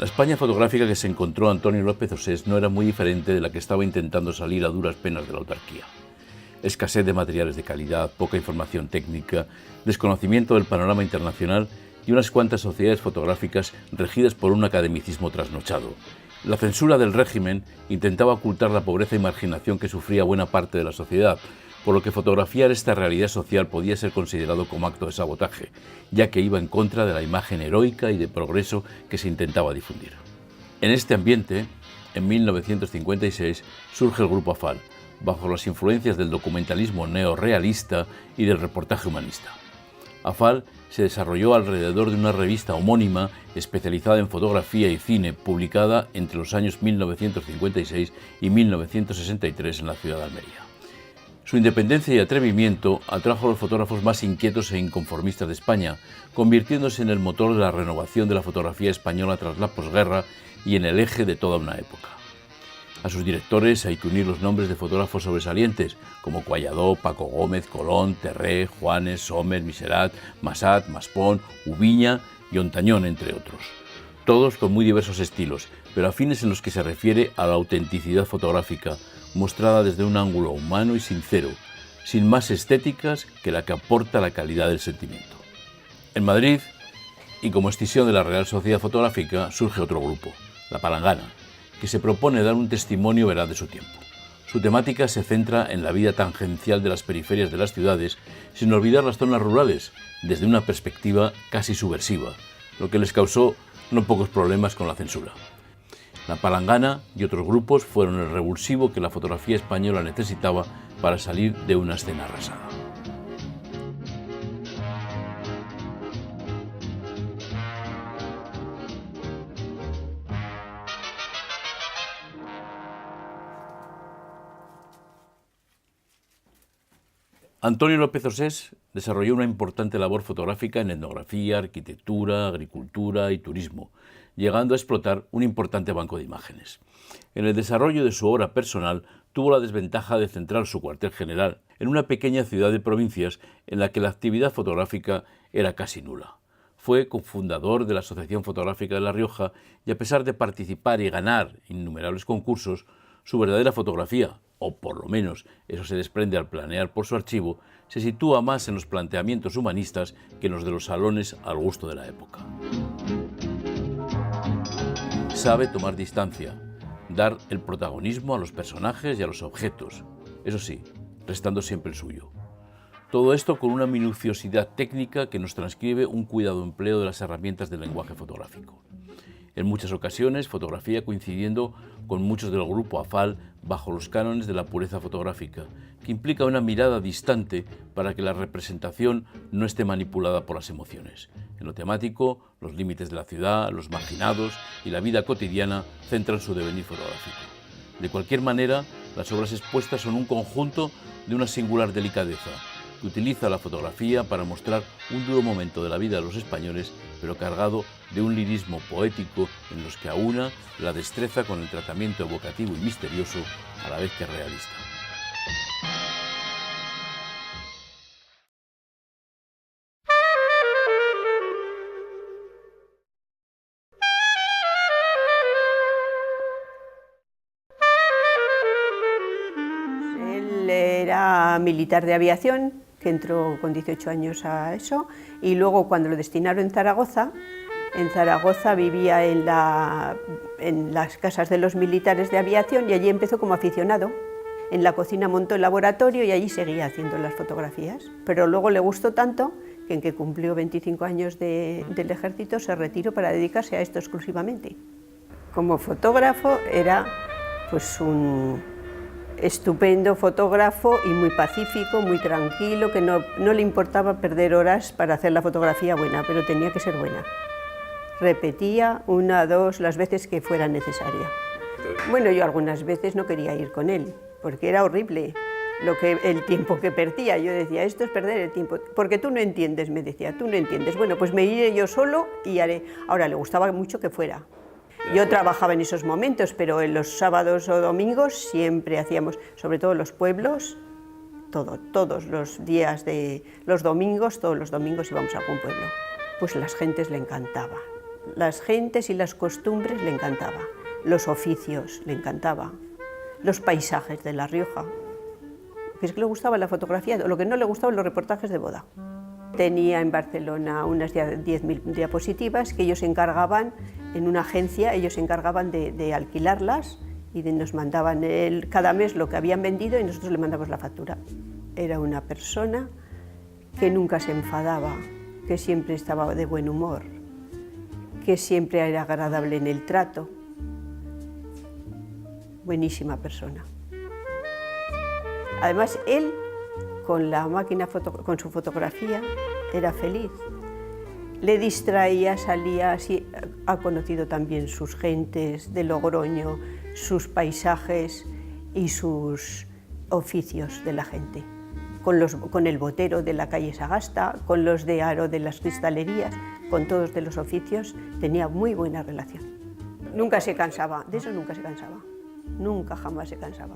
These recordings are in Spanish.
La España fotográfica que se encontró Antonio López Osés no era muy diferente de la que estaba intentando salir a duras penas de la autarquía. Escasez de materiales de calidad, poca información técnica, desconocimiento del panorama internacional y unas cuantas sociedades fotográficas regidas por un academicismo trasnochado. La censura del régimen intentaba ocultar la pobreza y marginación que sufría buena parte de la sociedad, por lo que fotografiar esta realidad social podía ser considerado como acto de sabotaje, ya que iba en contra de la imagen heroica y de progreso que se intentaba difundir. En este ambiente, en 1956, surge el Grupo AFAL, bajo las influencias del documentalismo neorrealista y del reportaje humanista. AFAL se desarrolló alrededor de una revista homónima especializada en fotografía y cine, publicada entre los años 1956 y 1963 en la ciudad de Almería. Su independencia y atrevimiento atrajo a los fotógrafos más inquietos e inconformistas de España, convirtiéndose en el motor de la renovación de la fotografía española tras la posguerra y en el eje de toda una época. A sus directores hay que unir los nombres de fotógrafos sobresalientes, como Cualladó, Paco Gómez, Colón, Terré, Juanes, Sommer, Miserat, Massat, Maspón, Ubiña y Ontañón, entre otros. Todos con muy diversos estilos, pero afines en los que se refiere a la autenticidad fotográfica, mostrada desde un ángulo humano y sincero, sin más estéticas que la que aporta la calidad del sentimiento. En Madrid, y como escisión de la Real Sociedad Fotográfica, surge otro grupo, La Palangana, que se propone dar un testimonio veraz de su tiempo. Su temática se centra en la vida tangencial de las periferias de las ciudades, sin olvidar las zonas rurales, desde una perspectiva casi subversiva, lo que les causó no pocos problemas con la censura. La Palangana y otros grupos fueron el revulsivo que la fotografía española necesitaba para salir de una escena arrasada. Antonio López Osés desarrolló una importante labor fotográfica en etnografía, arquitectura, agricultura y turismo, llegando a explotar un importante banco de imágenes. En el desarrollo de su obra personal tuvo la desventaja de centrar su cuartel general en una pequeña ciudad de provincias en la que la actividad fotográfica era casi nula. Fue cofundador de la Asociación Fotográfica de La Rioja y a pesar de participar y ganar innumerables concursos, su verdadera fotografía, o por lo menos eso se desprende al planear por su archivo, se sitúa más en los planteamientos humanistas que en los de los salones al gusto de la época. Sabe tomar distancia, dar el protagonismo a los personajes y a los objetos, eso sí, restando siempre el suyo. Todo esto con una minuciosidad técnica que nos transcribe un cuidado empleo de las herramientas del lenguaje fotográfico. En muchas ocasiones, fotografía coincidiendo con muchos del grupo AFAL bajo los cánones de la pureza fotográfica, que implica una mirada distante para que la representación no esté manipulada por las emociones. En lo temático, los límites de la ciudad, los marginados y la vida cotidiana centran su devenir fotográfico. De cualquier manera, las obras expuestas son un conjunto de una singular delicadeza, que utiliza la fotografía para mostrar un duro momento de la vida de los españoles, pero cargado de un lirismo poético en los que aúna la destreza con el tratamiento evocativo y misterioso a la vez que realista. Él era militar de aviación, que entró con 18 años a eso, y luego cuando lo destinaron en Zaragoza vivía en las casas de los militares de aviación y allí empezó como aficionado. En la cocina montó el laboratorio y allí seguía haciendo las fotografías, pero luego le gustó tanto que en que cumplió 25 años del ejército se retiró para dedicarse a esto exclusivamente. Como fotógrafo era pues un estupendo fotógrafo y muy pacífico, muy tranquilo, que no le importaba perder horas para hacer la fotografía buena, pero tenía que ser buena. Repetía 1, 2, las veces que fuera necesaria. Bueno, yo algunas veces no quería ir con él, porque era horrible el tiempo que perdía. Yo decía, esto es perder el tiempo, porque tú no entiendes, me decía, tú no entiendes. Bueno, pues me iré yo solo y haré. Ahora, le gustaba mucho que fuera. Yo trabajaba en esos momentos, pero en los sábados o domingos siempre hacíamos, sobre todo los pueblos, todos los días todos los domingos íbamos a algún pueblo. Pues las gentes le encantaba. las gentes y las costumbres le encantaba, los oficios le encantaba, los paisajes de La Rioja, que es que le gustaba la fotografía, lo que no le gustaban los reportajes de boda. Tenía en Barcelona unas 10.000 diapositivas que ellos se encargaban, en una agencia, ellos se encargaban de alquilarlas y nos mandaban cada mes lo que habían vendido y nosotros le mandamos la factura. Era una persona que nunca se enfadaba, que siempre estaba de buen humor, que siempre era agradable en el trato. Buenísima persona. Además, él, con la máquina, con su fotografía, era feliz. Le distraía, salía, así, ha conocido también sus gentes de Logroño, sus paisajes y sus oficios de la gente. Con el botero de la calle Sagasta, con los de Aro de las cristalerías, con todos de los oficios, tenía muy buena relación. Nunca se cansaba, de eso nunca se cansaba, nunca jamás se cansaba.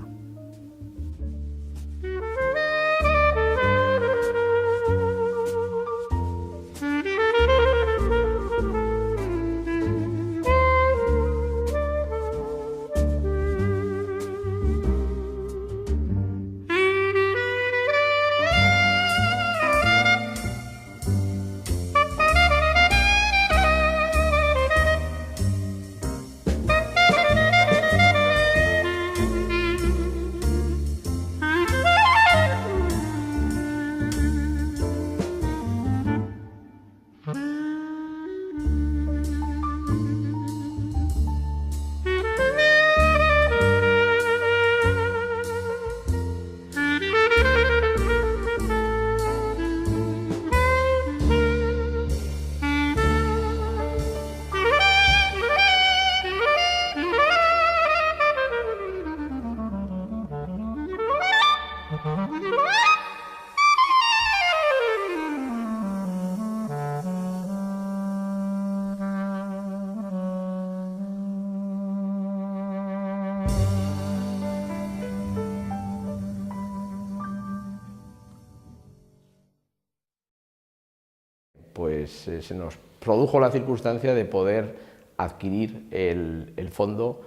Pues se nos produjo la circunstancia de poder adquirir el fondo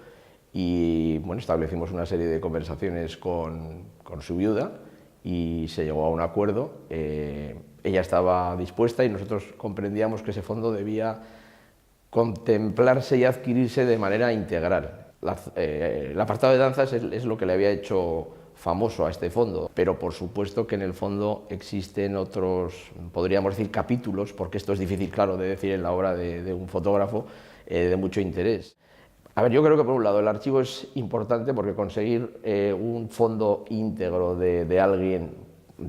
y bueno, establecimos una serie de conversaciones con su viuda y se llegó a un acuerdo. Ella estaba dispuesta y nosotros comprendíamos que ese fondo debía contemplarse y adquirirse de manera integral. El apartado de danzas es lo que le había hecho famoso a este fondo, pero por supuesto que en el fondo existen otros, podríamos decir, capítulos, porque esto es difícil, claro, de decir en la obra de un fotógrafo, de mucho interés. A ver, yo creo que por un lado el archivo es importante porque conseguir un fondo íntegro de alguien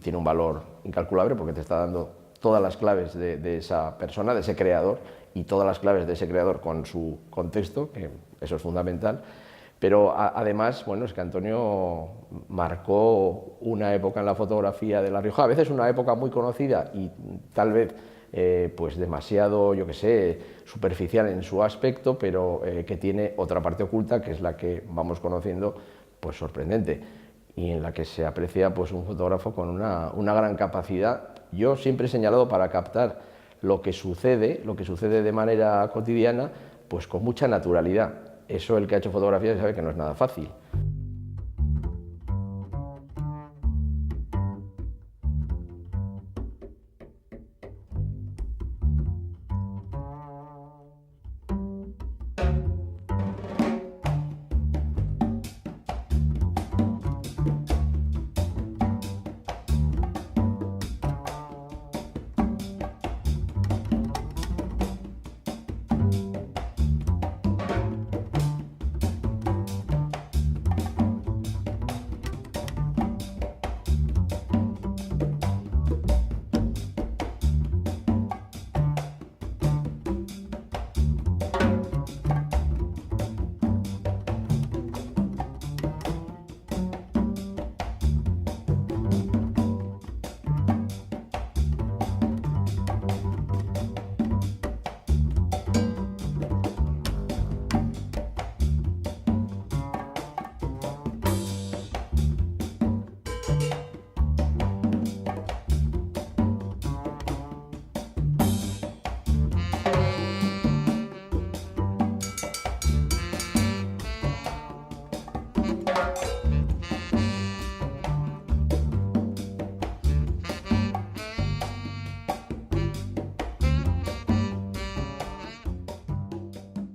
tiene un valor incalculable porque te está dando todas las claves de esa persona, de ese creador, y todas las claves de ese creador con su contexto, que eso es fundamental. Pero además, bueno, es que Antonio marcó una época en la fotografía de La Rioja, a veces una época muy conocida y tal vez pues demasiado, yo qué sé, superficial en su aspecto, pero que tiene otra parte oculta, que es la que vamos conociendo, pues sorprendente, y en la que se aprecia pues un fotógrafo con una gran capacidad. Yo siempre he señalado para captar lo que sucede de manera cotidiana, pues con mucha naturalidad. Eso el que ha hecho fotografía sabe que no es nada fácil.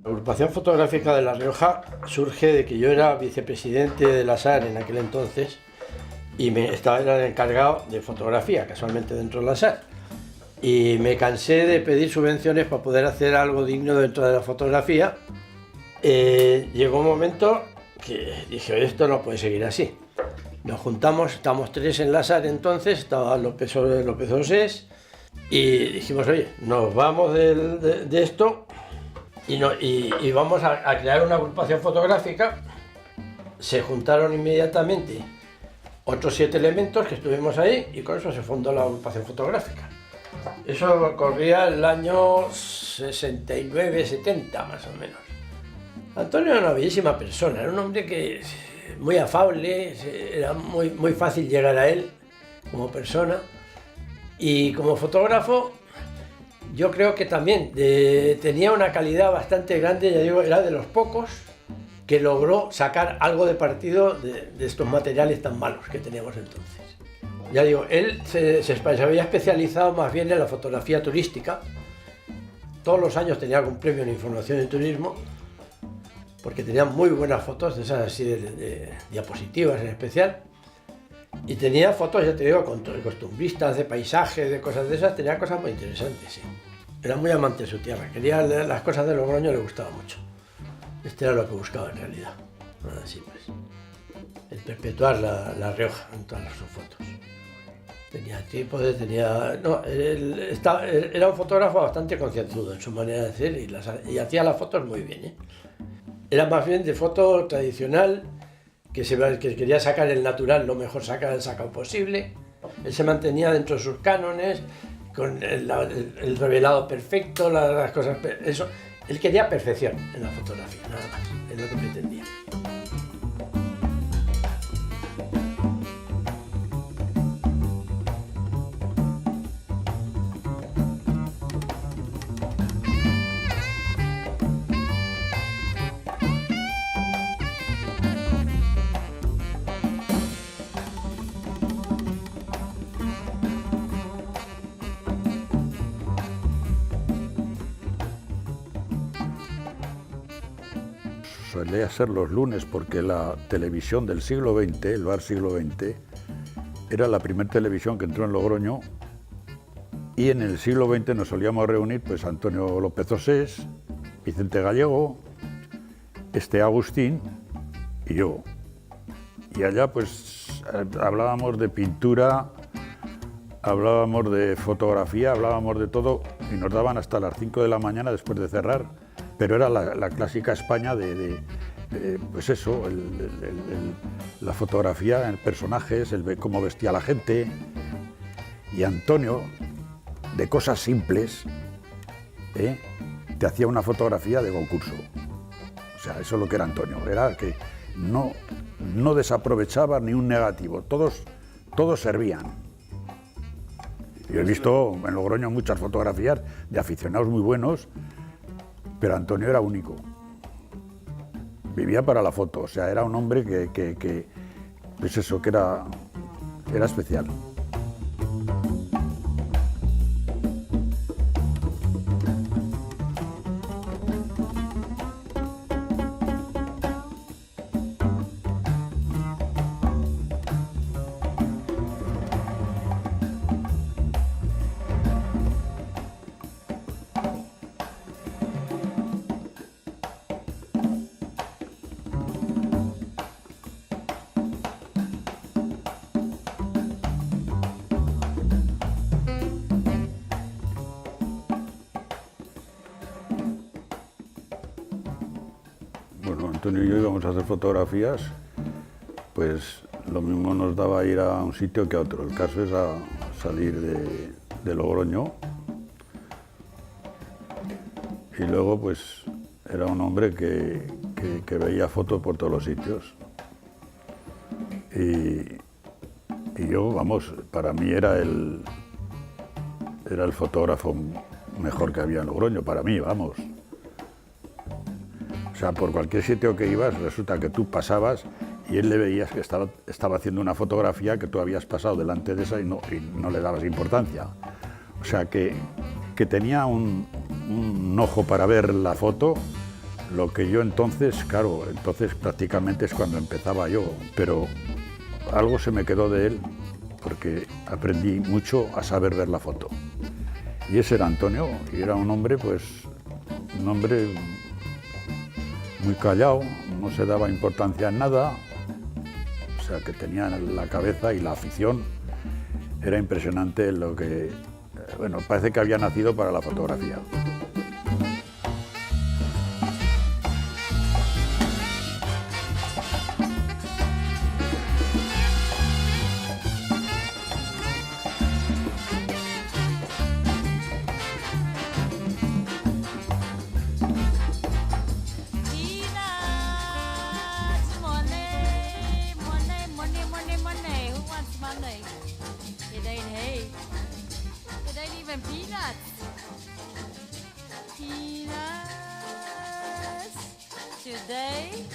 La agrupación fotográfica de La Rioja surge de que yo era vicepresidente de la SAR en aquel entonces y era el encargado de fotografía, casualmente dentro de la SAR. Y me cansé de pedir subvenciones para poder hacer algo digno dentro de la fotografía. Llegó un momento que dije, oye, esto no puede seguir así. Nos juntamos, estamos 3 en la SAR entonces, estaba López Osés, y dijimos, oye, nos vamos de esto y vamos a crear una agrupación fotográfica. Se juntaron inmediatamente otros 7 elementos que estuvimos ahí y con eso se fundó la agrupación fotográfica. Eso corría el año 69-70 más o menos. Antonio era una bellísima persona, era un hombre que muy afable, era muy fácil llegar a él como persona, y como fotógrafo yo creo que también tenía una calidad bastante grande, ya digo, era de los pocos que logró sacar algo de partido de estos materiales tan malos que teníamos entonces. Ya digo, él se había especializado más bien en la fotografía turística. Todos los años tenía algún premio en información y turismo, porque tenía muy buenas fotos, de esas así de diapositivas en especial. Y tenía fotos, ya te digo, costumbristas, de paisajes, de cosas de esas, tenía cosas muy interesantes, sí. Era muy amante de su tierra, quería las cosas de Logroño, le gustaba mucho. Este era lo que buscaba en realidad, así pues. El perpetuar la Rioja en todas sus fotos. Tenía trípodes, era un fotógrafo bastante concienzudo en su manera de hacer y hacía las fotos muy bien, ¿eh? Era más bien de foto tradicional, que quería sacar el natural, lo mejor sacado posible. Él se mantenía dentro de sus cánones, con el revelado perfecto, las cosas... Eso, él quería perfección en la fotografía, nada más, es lo que pretendía. Solía ser los lunes porque la televisión del siglo XX, el bar siglo XX, era la primera televisión que entró en Logroño, y en el siglo XX nos solíamos reunir pues Antonio López Osés, Vicente Gallego, Agustín y yo. Y allá pues hablábamos de pintura, hablábamos de fotografía, hablábamos de todo, y nos daban hasta las 5 de la mañana después de cerrar. Pero era la clásica España pues eso, la fotografía, el personajes, cómo vestía la gente. Y Antonio, de cosas simples, te hacía una fotografía de concurso. O sea, eso es lo que era Antonio, era que no desaprovechaba ni un negativo, todos servían. Yo he visto en Logroño muchas fotografías de aficionados muy buenos, pero Antonio era único. Vivía para la foto, o sea, era un hombre pues eso, que era especial. Bueno, Antonio y yo íbamos a hacer fotografías, pues lo mismo nos daba ir a un sitio que a otro. El caso es salir de Logroño, y luego pues era un hombre que veía fotos por todos los sitios. Y yo, vamos, para mí era el fotógrafo mejor que había en Logroño, para mí, vamos. O O sea, por cualquier sitio que ibas, resulta que tú pasabas y él le veías que estaba haciendo una fotografía que tú habías pasado delante de esa y no le dabas importancia. O sea, que tenía un ojo para ver la foto, lo que yo entonces, claro, entonces prácticamente es cuando empezaba yo, pero algo se me quedó de él porque aprendí mucho a saber ver la foto. Y ese era Antonio, y era un hombre, pues, un hombre muy callado, no se daba importancia en nada, o sea, que tenía la cabeza y la afición. Era impresionante lo que, bueno, parece que había nacido para la fotografía. Today